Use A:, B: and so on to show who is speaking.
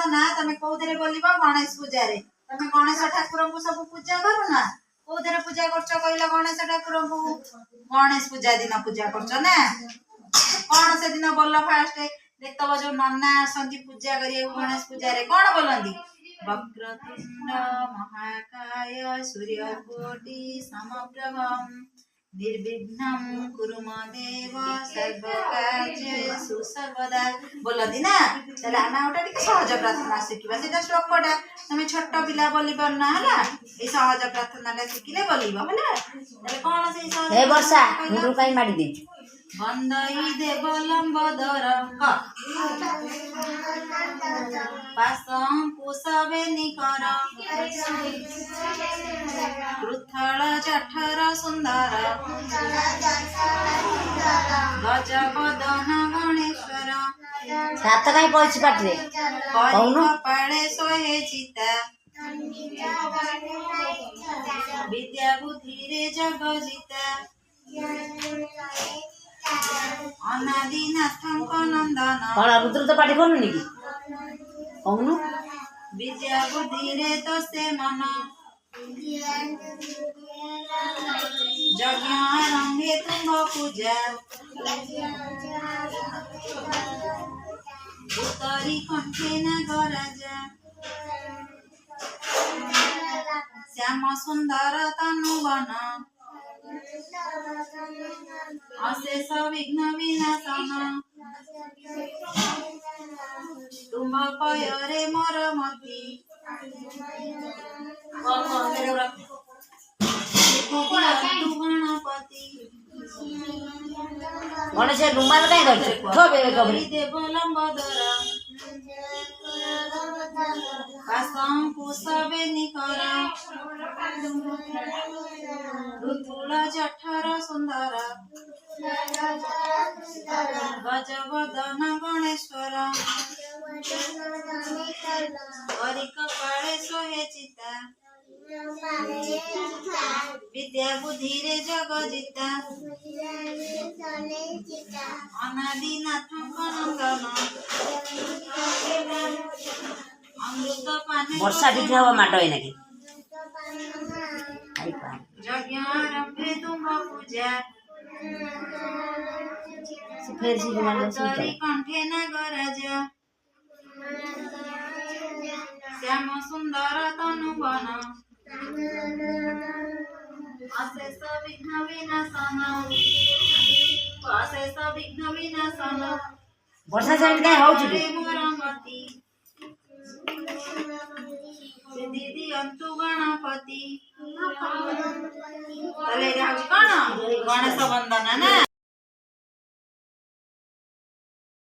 A: वंदना तमे कोउदरे बोलिबो गणेश पूजा रे तमे गणेश ठाकुर को सब पूजा करू ना कोउदरे पूजा करछ कहला गणेश ठाकुर को गणेश पूजा दिन पूजा करछ ना कोन से दिन बोल फास्ट देखतबो जो नन्ना आसंती पूजा करिए गणेश पूजा रे कोन बोलंदी वक्रतुंड महाकाय सूर्यकोटि समप्रभम निर्विघ्नं कुरु मदेव सर्वकार्येषु सर्वदा बोलदी ना तले आना ओटा टिके सहज प्रार्थना शिखिबा सेटा श्लोकटा तमे छोट पिला बोली बरना हला ए सहज प्रार्थनाटा शिखिले बोलिबो हला तले कोन से सहज
B: हे वर्षा मुंडु काई माडी देछु
A: वंदई देव लंबोदर क पासं कुसवे निकर कृथल जठर सुंदर गजबदन गणेश्वर
B: सात काई पळछि पाटरे कहनु
A: पाळे सोहे चिता विद्या बुद्धि रे जग जिता अनादिनाथंक नंदन
B: कौन रुद्र तो पाठी बोलनु निकी कहनु
A: विद्या बुद्धि रे तो से मन यज्ञ रंगे तुम पूजा उत्तरी कंठे न गराजा श्याम सुंदर तनुवन अशेष विघ्न विनाशन तुम पयरे मोर मती गणपति
B: गणेश रुमाल काई करछ थोबे कबरी
A: देव लंबोदर पासं कुसवे निकर ऋतुल जठर सुंदर गजबदन गणेश्वर हरि कपाळे सोहे चिता विद्या बुद्धि रे जग जिता अनादिनाथंक नंदन अमृत पाने
B: वर्षा दिखे हवा माटो है नाकी
A: यज्ञ आरंभे तुम पूजा
B: फिर सी रुमाल
A: उत्तरी कंठे न गरज श्याम सुंदर तनुवन अशेष विघ्न विनाशन अशेष विघ्न विनाशन
B: वर्षा साइड काई हौ छु
A: मोर मती सिद्धि अंतु गणपति तले रे हौ कोन गणेश वंदना ना।